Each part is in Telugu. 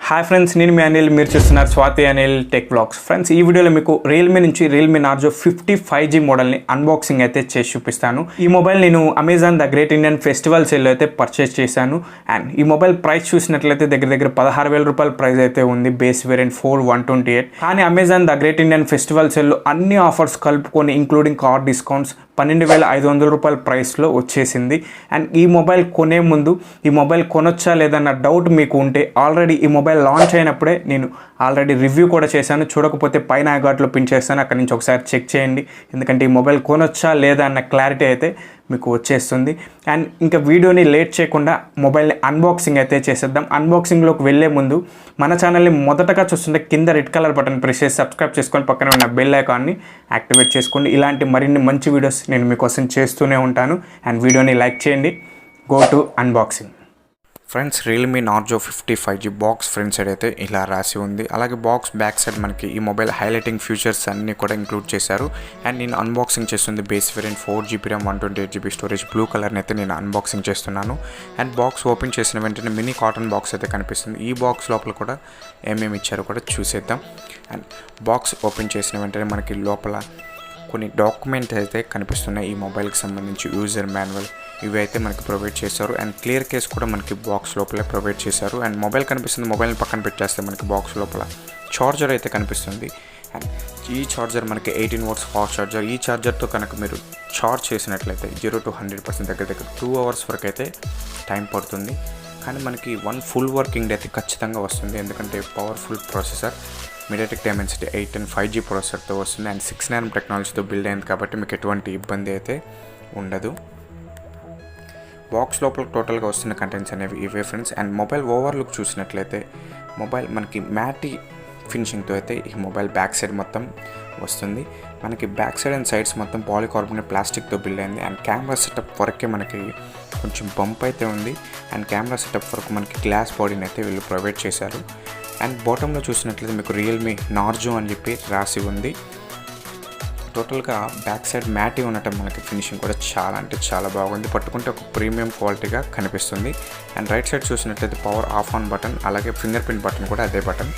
హాయ్ ఫ్రెండ్స్, నేను మీ అనిల్. మీరు చూస్తున్నారు Swathi Anil tech vlogs. Friends, ఈ వీడియోలో మీకు రియల్మీ నుంచి రియల్మీ నార్జో 55G మోడల్ని అన్బాక్సింగ్ అయితే చేసి చూపిస్తాను. ఈ మొబైల్ నేను Amazon the great Indian festival సేల్లో అయితే పర్చేస్ చేశాను. అండ్ ఈ మొబైల్ ప్రైస్ చూసినట్లయితే దగ్గర 16,000 రూపాయల ప్రైస్ అయితే ఉంది. Base variant 4128. కానీ Amazon the great Indian festival సేల్లో అన్ని ఆఫర్స్ కలుపుకొని ఇంక్లూడింగ్ కార్ డిస్కౌంట్స్ 12,500 రూపాయల ప్రైస్లో వచ్చేసింది. అండ్ ఈ మొబైల్ కొనే ముందు ఈ మొబైల్ కొనొచ్చా లేదన్న డౌట్ మీకు ఉంటే ఆల్రెడీ ఈ మొబైల్ లాంచ్ అయినప్పుడే నేను ఆల్రెడీ రివ్యూ కూడా చేశాను. చూడకపోతే పైన ఐకార్డ్లో పిన్ చేస్తాను, అక్కడి నుంచి ఒకసారి చెక్ చేయండి. ఎందుకంటే ఈ మొబైల్ కొనొచ్చా లేదా అన్న క్లారిటీ అయితే మీకు వచ్చేస్తుంది. అండ్ ఇంకా వీడియోని లేట్ చేయకుండా మొబైల్ని అన్బాక్సింగ్ అయితే చేసేద్దాం. అన్బాక్సింగ్లోకి వెళ్ళే ముందు మన ఛానల్ని మొదటగా చూస్తుంటే కింద రెడ్ కలర్ బటన్ ప్రెస్ చేసి సబ్స్క్రైబ్ చేసుకొని పక్కన ఉన్న బెల్ ఐకాన్ని యాక్టివేట్ చేసుకోండి. ఇలాంటి మరిన్ని మంచి వీడియోస్ నేను మీకోసం చేస్తూనే ఉంటాను. అండ్ వీడియోని లైక్ చేయండి. Go to unboxing. Friends, Realme Narzo 55G box front side అయితే ఇలా రాసి ఉంది. అలాగే బాక్స్ బ్యాక్ సైడ్ మనకి ఈ మొబైల్ హైలైటింగ్ ఫీచర్స్ అన్నీ కూడా ఇంక్లూడ్ చేశారు. అండ్ నేను అన్బాక్సింగ్ చేస్తుంది base variant 4GB RAM 128GB storage blue కలర్ని అయితే నేను అన్బాక్సింగ్ చేస్తున్నాను. అండ్ బాక్స్ ఓపెన్ చేసిన వెంటనే మినీ కాటన్ బాక్స్ అయితే కనిపిస్తుంది. ఈ బాక్స్ లోపల కూడా ఏమేమి ఇచ్చారో కూడా చూసేద్దాం. అండ్ బాక్స్ ఓపెన్ చేసిన వెంటనే మనకి లోపల కొన్ని డాక్యుమెంట్స్ అయితే కనిపిస్తున్నాయి. ఈ మొబైల్కి సంబంధించి యూజర్ మాన్యువల్ ఇవి అయితే మనకి ప్రొవైడ్ చేశారు. అండ్ క్లియర్ కేస్ కూడా మనకి బాక్స్ లోపలే ప్రొవైడ్ చేశారు. అండ్ మొబైల్ కనిపిస్తుంది. మొబైల్ని పక్కన పెట్టేస్తే మనకి బాక్స్ లోపల చార్జర్ అయితే కనిపిస్తుంది. అండ్ ఈ చార్జర్ మనకి 18 వాట్స్ ఫాస్ట్ చార్జర్. ఈ చార్జర్తో కనుక మీరు చార్జ్ చేసినట్లయితే 0 to 100% దగ్గర 2 hours వరకు అయితే టైం పడుతుంది. కానీ మనకి 1 full వర్కింగ్ డే అయితే ఖచ్చితంగా వస్తుంది. ఎందుకంటే powerful processor MediaTek Dimensity 8 and 5G ప్రాసెసర్తో వస్తుంది. అండ్ 6nm టెక్నాలజీతో బిల్డ్ అయింది కాబట్టి మీకు ఎటువంటి ఇబ్బంది అయితే ఉండదు. బాక్స్ లోపల టోటల్గా వస్తున్న కంటెంట్స్ అనేవి ఇవే ఫ్రెండ్స్. అండ్ మొబైల్ ఓవర్లుక్ చూసినట్లయితే మొబైల్ మనకి మ్యాటీ ఫినిషింగ్తో అయితే ఈ మొబైల్ బ్యాక్ సైడ్ మొత్తం వస్తుంది. మనకి బ్యాక్ సైడ్ అండ్ సైడ్స్ మొత్తం పాలికార్బోనేట్ ప్లాస్టిక్తో బిల్డ్ అయింది. అండ్ కెమెరా సెటప్ వరకే మనకి కొంచెం బంప్ అయితే ఉంది. అండ్ కెమెరా సెటప్ వరకు మనకి గ్లాస్ బాడీని అయితే వీళ్ళు ప్రొవైడ్ చేశారు. అండ్ బాటంలో చూసినట్లయితే మీకు రియల్మీ నార్జో అని చెప్పి రాసి ఉంది. టోటల్గా బ్యాక్ సైడ్ మ్యాటీ ఉండటం మనకి ఫినిషింగ్ కూడా చాలా అంటే చాలా బాగుంది. పట్టుకుంటే ఒక ప్రీమియం క్వాలిటీగా కనిపిస్తుంది. అండ్ రైట్ సైడ్ చూసినట్లయితే పవర్ ఆఫ్ ఆన్ బటన్, అలాగే ఫింగర్ ప్రింట్ బటన్ కూడా అదే button.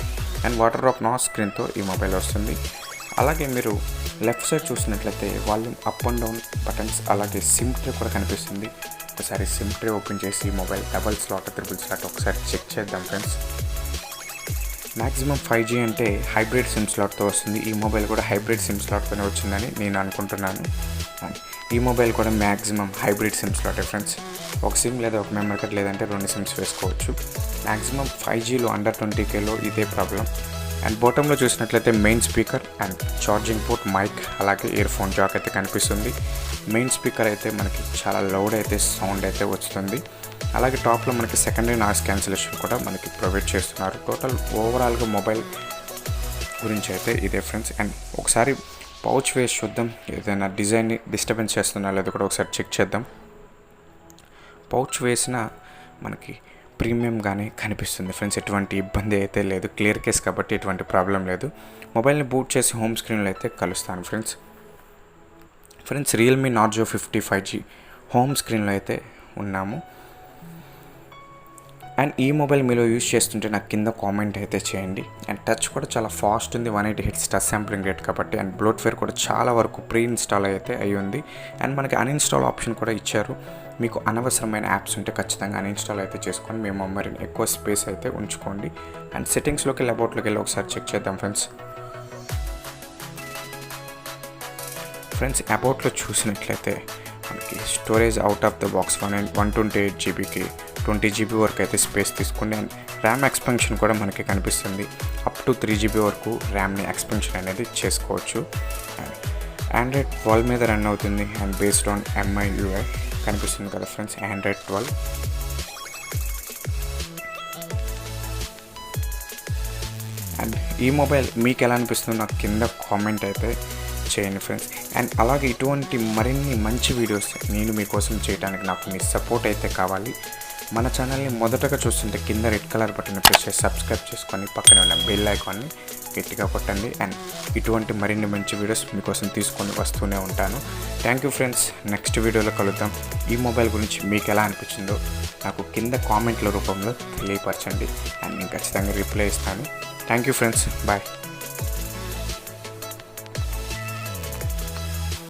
And water drop notch స్క్రీన్తో ఈ మొబైల్ వస్తుంది. అలాగే మీరు లెఫ్ట్ సైడ్ చూసినట్లయితే volume up and down buttons, అలాగే సిమ్ ట్రే కూడా కనిపిస్తుంది. ఒకసారి సిమ్ ట్రే ఓపెన్ చేసి mobile double slot triple slot ఒకసారి చెక్ చేద్దాం ఫ్రెండ్స్. మ్యాక్సిమం 5G అంటే హైబ్రిడ్ సిమ్ స్లాట్తో వస్తుంది. ఈ మొబైల్ కూడా హైబ్రిడ్ సిమ్ స్లాట్తోనే వచ్చిందని నేను అనుకుంటున్నాను. ఈ మొబైల్ కూడా మ్యాక్సిమం హైబ్రిడ్ సిమ్ స్లాటే ఫ్రెండ్స్. ఒక సిమ్ లేదా ఒక మెమరీ కార్డ్ లేదంటే 2 సిమ్స్ వేసుకోవచ్చు. మ్యాక్సిమం 5Gలో అండర్ 20Kలో ఇదే ప్రాబ్లం. అండ్ బాటంలో చూసినట్లయితే main speaker and charging port, mic, అలాగే ఇయర్ ఫోన్ జాక్ అయితే కనిపిస్తుంది. మెయిన్ స్పీకర్ అయితే మనకి చాలా లౌడ్ అయితే సౌండ్ అయితే వస్తుంది. అలాగే టాప్లో మనకి సెకండరీ నాయిస్ క్యాన్సిలేషన్ కూడా మనకి ప్రొవైడ్ చేస్తున్నారు. టోటల్ ఓవరాల్గా మొబైల్ గురించి అయితే ఇదే ఫ్రెండ్స్. అండ్ ఒకసారి పౌచ్ వేసి చూద్దాం, ఏదైనా డిజైన్ని డిస్టర్బెన్స్ చేస్తున్నా లేదా కూడా ఒకసారి చెక్ చేద్దాం. పౌచ్ వేసిన మనకి ప్రీమియంగానే కనిపిస్తుంది ఫ్రెండ్స్. ఎటువంటి ఇబ్బంది అయితే లేదు. క్లియర్ కేస్ కాబట్టి ఎటువంటి ప్రాబ్లం లేదు. మొబైల్ని బూట్ చేసి హోమ్ స్క్రీన్లో అయితే కలుస్తాను friends. Realme Narzo 55G home స్క్రీన్లో అయితే ఉన్నాము. అండ్ ఈ మొబైల్ మీలో యూజ్ చేస్తుంటే నాకు కింద కామెంట్ అయితే చేయండి. అండ్ టచ్ కూడా చాలా ఫాస్ట్ ఉంది, 180 Hz టచ్ శాంప్లింగ్ రేట్ కాబట్టి. అండ్ బ్లోట్వేర్ కూడా చాలా వరకు ప్రీ ఇన్స్టాల్ అయితే అయ్యి ఉంది. అండ్ మనకి అన్ఇన్స్టాల్ ఆప్షన్ కూడా ఇచ్చారు. మీకు అనవసరమైన యాప్స్ ఉంటే ఖచ్చితంగా అన్ఇన్స్టాల్ అయితే చేసుకొని మీ మెమరీని ఎక్కువ స్పేస్ అయితే ఉంచుకోండి. అండ్ సెట్టింగ్స్లోకి వెళ్ళి అబౌట్లోకి వెళ్ళి ఒకసారి చెక్ చేద్దాం ఫ్రెండ్స్. అబౌట్లో చూసినట్లయితే మనకి storage out of the box 128GBకి 20GB వరకు అయితే స్పేస్ తీసుకుంది. అండ్ ర్యామ్ ఎక్స్పెన్షన్ కూడా మనకి కనిపిస్తుంది. అప్ టు 3GB వరకు ర్యామ్ని ఎక్స్పెన్షన్ అనేది చేసుకోవచ్చు. ఆండ్రాయిడ్ 12 మీద రన్ అవుతుంది. అండ్ బేస్డ్ ఆన్ MIUI కనిపిస్తుంది కదా ఫ్రెండ్స్, ఆండ్రాయిడ్ 12. అండ్ ఈ మొబైల్ మీకు ఎలా అనిపిస్తుందో నాకు కింద కామెంట్ అయితే చేయండి ఫ్రెండ్స్. అండ్ అలాగే ఇటువంటి మరిన్ని మంచి వీడియోస్ నేను మీకోసం చేయడానికి నాకు మీ సపోర్ట్ అయితే కావాలి. మన ఛానల్ని మొదటగా చూస్తుంటే కింద రెడ్ కలర్ బటన్ ప్రెస్ చేసి సబ్స్క్రైబ్ చేసుకొని పక్కనే ఉన్న బెల్ ఐకాన్ని గట్టిగా కొట్టండి. అండ్ ఇటువంటి మరిన్ని మంచి వీడియోస్ మీకోసం తీసుకొని వస్తూనే ఉంటాను. Thank you friends. నెక్స్ట్ వీడియోలో కలుద్దాం. ఈ మొబైల్ గురించి మీకు ఎలా అనిపించిందో నాకు కింద కామెంట్ల రూపంలో తెలియపరచండి. అండ్ నేను ఖచ్చితంగా రిప్లై ఇస్తాను. Thank you friends. బాయ్.